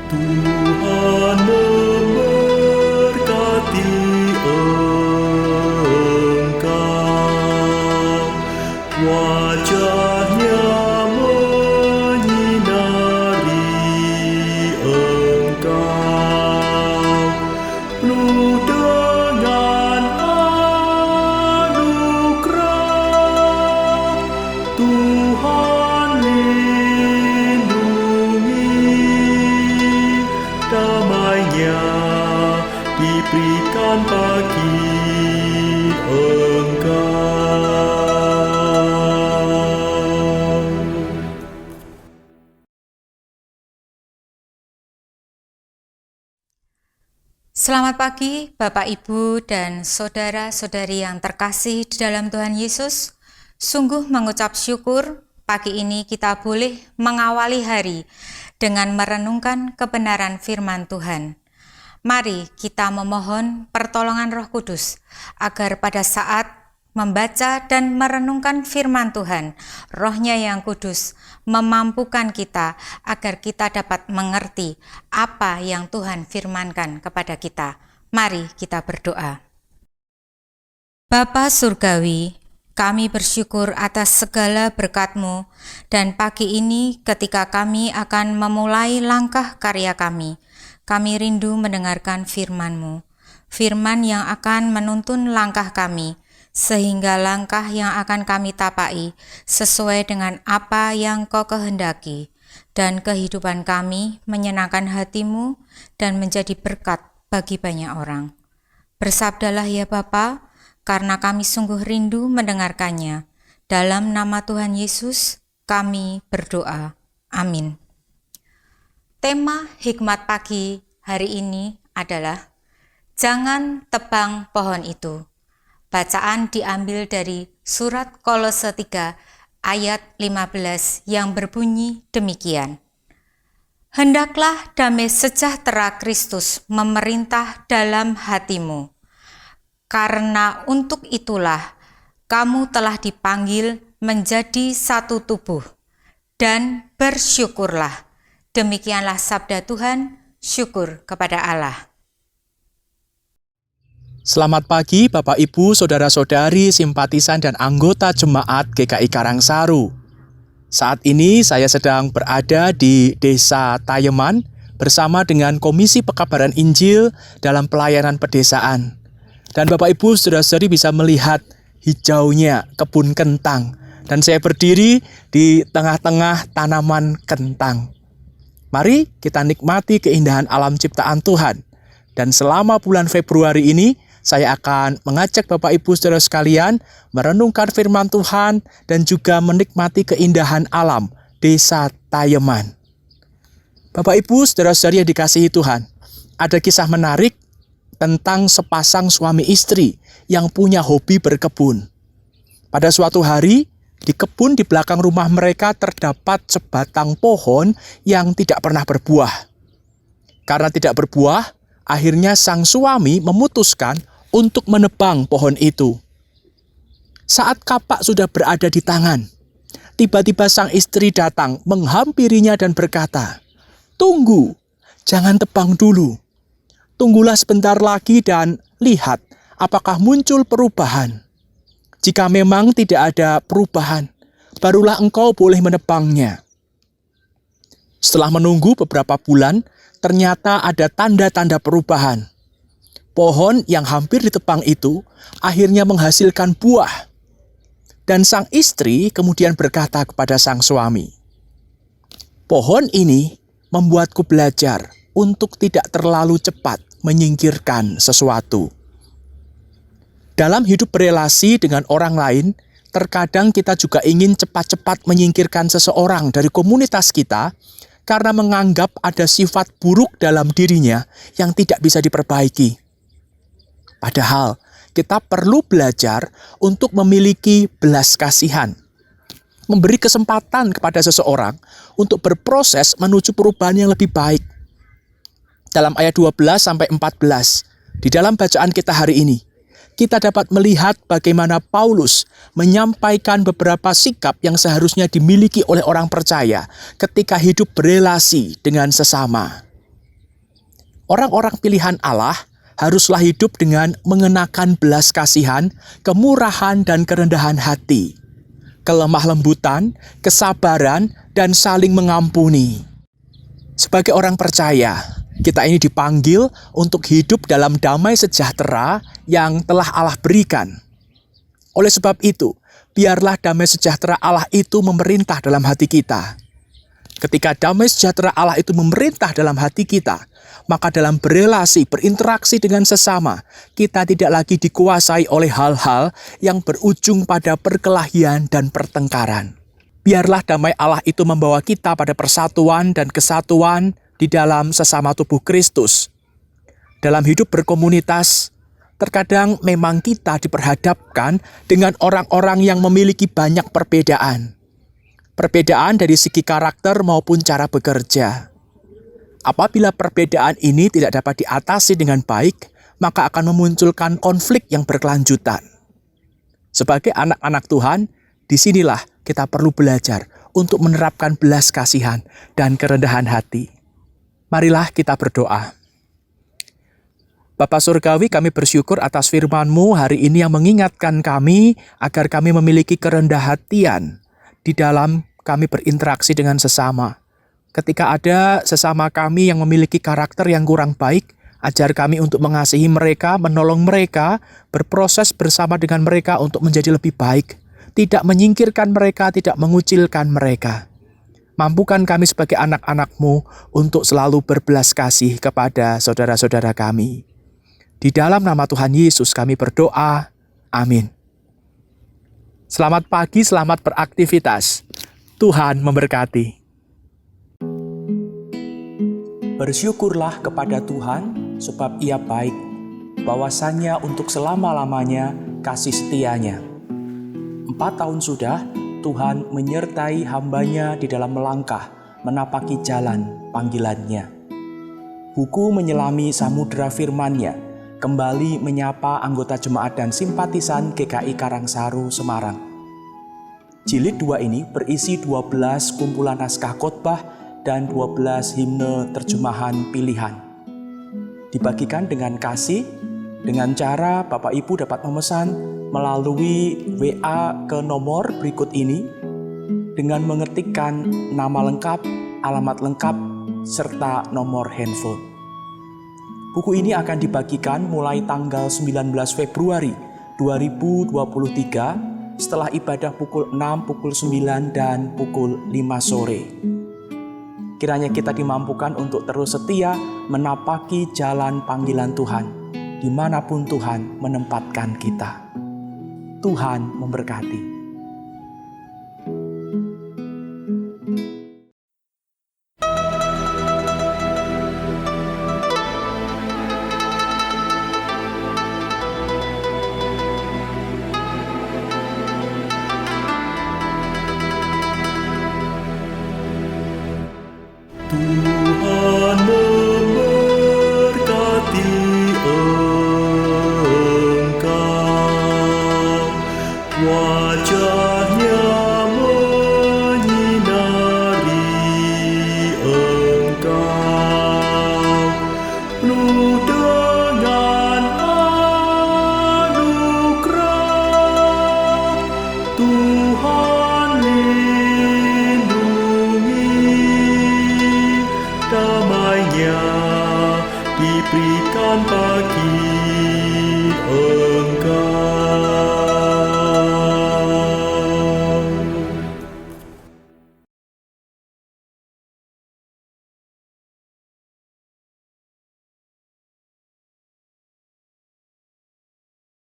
Tuhan memberkati engkau, wajahnya menyinari engkau, penuh dengan anugerah. Tuhan lindungi, damai-Nya diberikan bagi engkau. Selamat pagi Bapak, Ibu, dan saudara-saudari yang terkasih di dalam Tuhan Yesus. Sungguh mengucap syukur pagi ini kita boleh mengawali hari dengan merenungkan kebenaran firman Tuhan. Mari kita memohon pertolongan Roh Kudus agar pada saat membaca dan merenungkan firman Tuhan, Roh-Nya yang kudus memampukan kita agar kita dapat mengerti apa yang Tuhan firmankan kepada kita. Mari kita berdoa. Bapa Surgawi, kami bersyukur atas segala berkat-Mu, dan pagi ini ketika kami akan memulai langkah karya kami rindu mendengarkan firman-Mu, firman yang akan menuntun langkah kami, sehingga langkah yang akan kami tapai sesuai dengan apa yang Kau kehendaki, dan kehidupan kami menyenangkan hati-Mu dan menjadi berkat bagi banyak orang. Bersabdalah ya Bapa, karena kami sungguh rindu mendengarkannya. Dalam nama Tuhan Yesus kami berdoa. Amin. Tema hikmat pagi hari ini adalah jangan tebang pohon itu. Bacaan diambil dari surat Kolose 3 ayat 15 yang berbunyi demikian. Hendaklah damai sejahtera Kristus memerintah dalam hatimu, karena untuk itulah kamu telah dipanggil menjadi satu tubuh, dan bersyukurlah. Demikianlah sabda Tuhan, syukur kepada Allah. Selamat pagi Bapak Ibu, Saudara-saudari, simpatisan dan anggota Jemaat GKI Karangsaru. Saat ini saya sedang berada di Desa Tayeman bersama dengan Komisi Pekabaran Injil dalam pelayanan pedesaan. Dan Bapak Ibu, Saudara-saudari bisa melihat hijaunya kebun kentang. Dan saya berdiri di tengah-tengah tanaman kentang. Mari kita nikmati keindahan alam ciptaan Tuhan. Dan selama bulan Februari ini, saya akan mengajak Bapak Ibu Saudara sekalian merenungkan firman Tuhan dan juga menikmati keindahan alam Desa Tayeman. Bapak Ibu Saudara-saudari yang dikasihi Tuhan, ada kisah menarik tentang sepasang suami istri yang punya hobi berkebun. Pada suatu hari, di kebun di belakang rumah mereka terdapat sebatang pohon yang tidak pernah berbuah. Karena tidak berbuah, akhirnya sang suami memutuskan untuk menebang pohon itu. Saat kapak sudah berada di tangan, tiba-tiba sang istri datang menghampirinya dan berkata, "Tunggu, jangan tebang dulu. Tunggulah sebentar lagi dan lihat apakah muncul perubahan. Jika memang tidak ada perubahan, barulah engkau boleh menebangnya." Setelah menunggu beberapa bulan, ternyata ada tanda-tanda perubahan. Pohon yang hampir ditebang itu akhirnya menghasilkan buah. Dan sang istri kemudian berkata kepada sang suami, "Pohon ini membuatku belajar untuk tidak terlalu cepat menyingkirkan sesuatu." Dalam hidup berelasi dengan orang lain, terkadang kita juga ingin cepat-cepat menyingkirkan seseorang dari komunitas kita karena menganggap ada sifat buruk dalam dirinya yang tidak bisa diperbaiki. Padahal kita perlu belajar untuk memiliki belas kasihan, memberi kesempatan kepada seseorang untuk berproses menuju perubahan yang lebih baik. Dalam ayat 12-14, di dalam bacaan kita hari ini, kita dapat melihat bagaimana Paulus menyampaikan beberapa sikap yang seharusnya dimiliki oleh orang percaya ketika hidup berelasi dengan sesama. Orang-orang pilihan Allah haruslah hidup dengan mengenakan belas kasihan, kemurahan dan kerendahan hati, kelemah lembutan, kesabaran, dan saling mengampuni. Sebagai orang percaya, kita ini dipanggil untuk hidup dalam damai sejahtera yang telah Allah berikan. Oleh sebab itu, biarlah damai sejahtera Allah itu memerintah dalam hati kita. Ketika damai sejahtera Allah itu memerintah dalam hati kita, maka dalam berelasi, berinteraksi dengan sesama, kita tidak lagi dikuasai oleh hal-hal yang berujung pada perkelahian dan pertengkaran. Biarlah damai Allah itu membawa kita pada persatuan dan kesatuan di dalam sesama tubuh Kristus. Dalam hidup berkomunitas, terkadang memang kita diperhadapkan dengan orang-orang yang memiliki banyak perbedaan. Perbedaan dari segi karakter maupun cara bekerja. Apabila perbedaan ini tidak dapat diatasi dengan baik, maka akan memunculkan konflik yang berkelanjutan. Sebagai anak-anak Tuhan, disinilah kita perlu belajar untuk menerapkan belas kasihan dan kerendahan hati. Marilah kita berdoa. Bapa Surgawi, kami bersyukur atas firman-Mu hari ini yang mengingatkan kami agar kami memiliki kerendahan hatian di dalam kami berinteraksi dengan sesama. Ketika ada sesama kami yang memiliki karakter yang kurang baik, ajar kami untuk mengasihi mereka, menolong mereka, berproses bersama dengan mereka untuk menjadi lebih baik. Tidak menyingkirkan mereka, tidak mengucilkan mereka. Mampukan kami sebagai anak-anak-Mu untuk selalu berbelas kasih kepada saudara-saudara kami. Di dalam nama Tuhan Yesus kami berdoa. Amin. Selamat pagi, selamat beraktivitas. Tuhan memberkati. Bersyukurlah kepada Tuhan sebab Ia baik, bahwasanya untuk selama-lamanya kasih setianya. 4 tahun sudah Tuhan menyertai hamba-Nya di dalam melangkah, menapaki jalan panggilan-Nya. Buku menyelami samudera firman-Nya, kembali menyapa anggota jemaat dan simpatisan GKI Karangsaru, Semarang. Jilid 2 ini berisi 12 kumpulan naskah khotbah dan 12 himne terjemahan pilihan. Dibagikan dengan kasih, dengan cara Bapak Ibu dapat memesan melalui WA ke nomor berikut ini dengan mengetikkan nama lengkap, alamat lengkap, serta nomor handphone. Buku ini akan dibagikan mulai tanggal 19 Februari 2023 setelah ibadah pukul 6, pukul 9, dan pukul 5 sore. Kiranya kita dimampukan untuk terus setia menapaki jalan panggilan Tuhan, dimanapun Tuhan menempatkan kita. Tuhan memberkati. Tuhan memberkati engkau, wajah-Nya menyinari engkau, penuh dengan anugerah. Tuhan lindungi, damai-Nya diberikan